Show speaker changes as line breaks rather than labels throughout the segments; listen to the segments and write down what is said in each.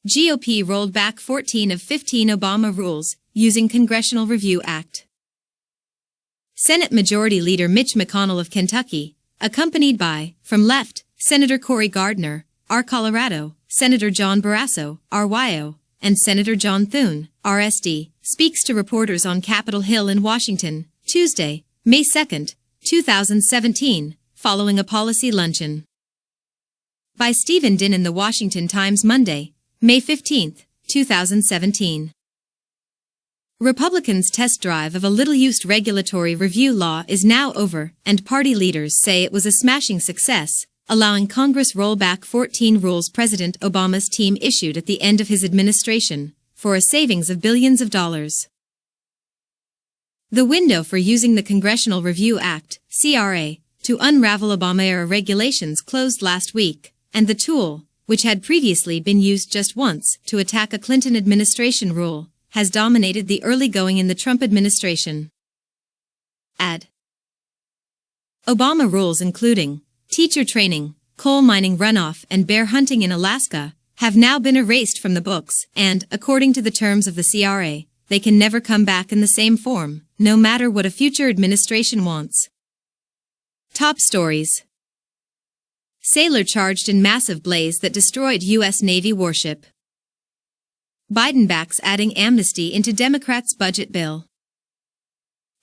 GOP rolled back 14 of 15 Obama rules, using Congressional Review Act. Senate Majority Leader Mitch McConnell of Kentucky, accompanied by, from left, Senator Cory Gardner, R. Colorado, Senator John Barrasso, RYO, and Senator John Thune, RSD, speaks to reporters on Capitol Hill in Washington, Tuesday, May 2, 2017, following a policy luncheon. By Stephen Din in the Washington Times Monday, May 15, 2017. Republicans' test drive of a little-used regulatory review law is now over, and party leaders say it was a smashing success, allowing Congress roll back 14 rules President Obama's team issued at the end of his administration, for a savings of billions of dollars. The window for using the Congressional Review Act, CRA, to unravel Obama-era regulations closed last week, and the tool, which had previously been used just once to attack a Clinton administration rule, has dominated the early going in the Trump administration. Add. Obama rules including teacher training, coal mining runoff, and bear hunting in Alaska have now been erased from the books, and, according to the terms of the CRA, they can never come back in the same form, no matter what a future administration wants. Top stories. Sailor charged in massive blaze that destroyed U.S. Navy warship. Biden backs adding amnesty into Democrats' budget bill.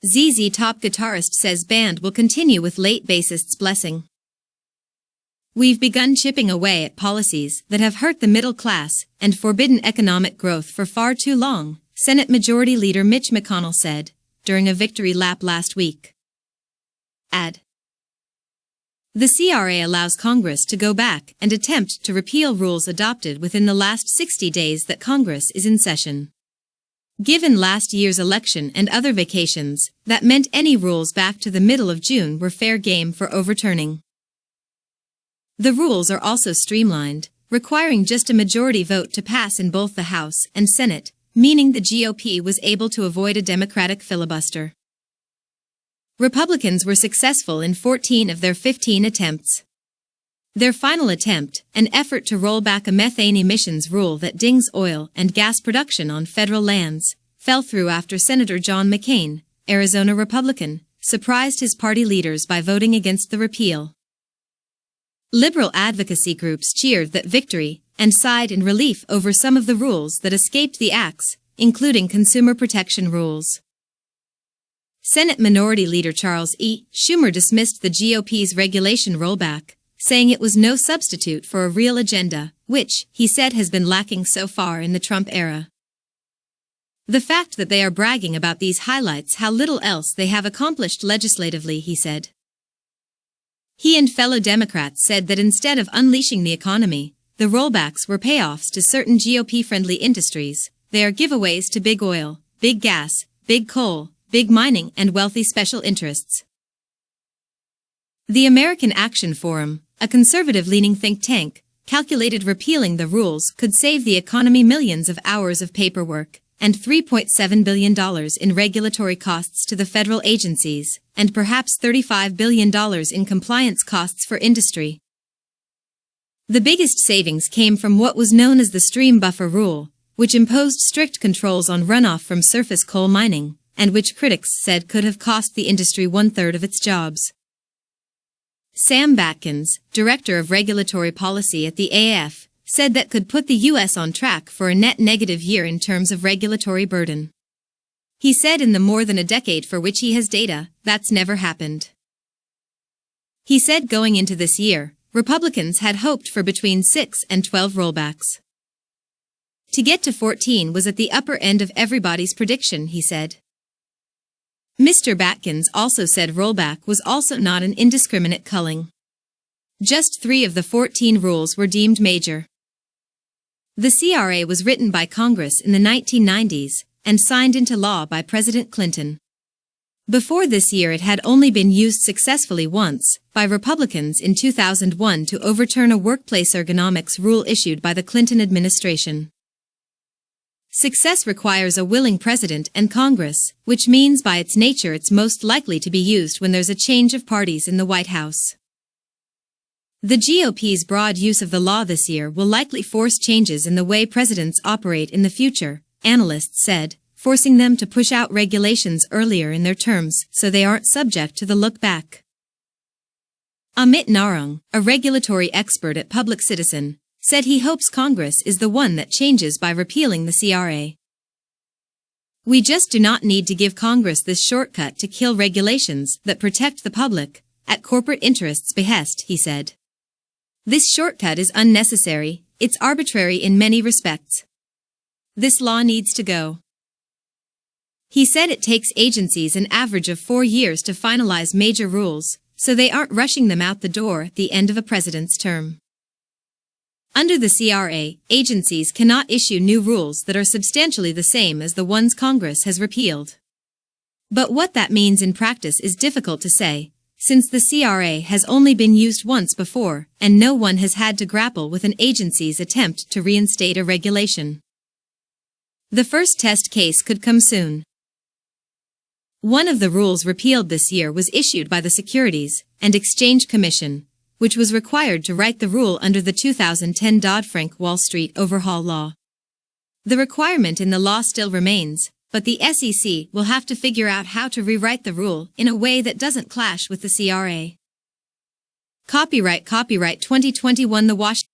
ZZ Top guitarist says band will continue with late bassist's blessing. We've begun chipping away at policies that have hurt the middle class and forbidden economic growth for far too long, Senate Majority Leader Mitch McConnell said, during a victory lap last week. Add. The CRA allows Congress to go back and attempt to repeal rules adopted within the last 60 days that Congress is in session. Given last year's election and other vacations, that meant any rules back to the middle of June were fair game for overturning. The rules are also streamlined, requiring just a majority vote to pass in both the House and Senate, meaning the GOP was able to avoid a Democratic filibuster. Republicans were successful in 14 of their 15 attempts. Their final attempt, an effort to roll back a methane emissions rule that dings oil and gas production on federal lands, fell through after Senator John McCain, Arizona Republican, surprised his party leaders by voting against the repeal. Liberal advocacy groups cheered that victory and sighed in relief over some of the rules that escaped the axe, including consumer protection rules. Senate Minority Leader Charles E. Schumer dismissed the GOP's regulation rollback, saying it was no substitute for a real agenda, which, he said, has been lacking so far in the Trump era. The fact that they are bragging about these highlights how little else they have accomplished legislatively, he said. He and fellow Democrats said that instead of unleashing the economy, the rollbacks were payoffs to certain GOP-friendly industries. They are giveaways to big oil, big gas, big coal, big mining, and wealthy special interests. The American Action Forum, a conservative-leaning think tank, calculated repealing the rules could save the economy millions of hours of paperwork and $3.7 billion in regulatory costs to the federal agencies, and perhaps $35 billion in compliance costs for industry. The biggest savings came from what was known as the stream buffer rule, which imposed strict controls on runoff from surface coal mining, and which critics said could have cost the industry 1/3 of its jobs. Sam Batkins, Director of Regulatory Policy at the AAF, said that could put the U.S. on track for a net negative year in terms of regulatory burden. He said in the more than a decade for which he has data, that's never happened. He said going into this year, Republicans had hoped for between 6 and 12 rollbacks. To get to 14 was at the upper end of everybody's prediction, he said. Mr. Batkins also said rollback was also not an indiscriminate culling. Just 3 of the 14 rules were deemed major. The CRA was written by Congress in the 1990s and signed into law by President Clinton. Before this year it had only been used successfully once, by Republicans in 2001 to overturn a workplace ergonomics rule issued by the Clinton administration. Success requires a willing president and Congress, which means by its nature it's most likely to be used when there's a change of parties in the White House. The GOP's broad use of the law this year will likely force changes in the way presidents operate in the future, analysts said, forcing them to push out regulations earlier in their terms so they aren't subject to the look back. Amit Narang, a regulatory expert at Public Citizen, said he hopes Congress is the one that changes by repealing the CRA. We just do not need to give Congress this shortcut to kill regulations that protect the public at corporate interests' behest, he said. This shortcut is unnecessary, it's arbitrary in many respects. This law needs to go. He said it takes agencies an average of 4 years to finalize major rules, so they aren't rushing them out the door at the end of a president's term. Under the CRA, agencies cannot issue new rules that are substantially the same as the ones Congress has repealed. But what that means in practice is difficult to say, since the CRA has only been used once before, and no one has had to grapple with an agency's attempt to reinstate a regulation. The first test case could come soon. One of the rules repealed this year was issued by the Securities and Exchange Commission, which was required to write the rule under the 2010 Dodd-Frank Wall Street Overhaul Law. The requirement in the law still remains, but the SEC will have to figure out how to rewrite the rule in a way that doesn't clash with the CRA. Copyright 2021 The Washington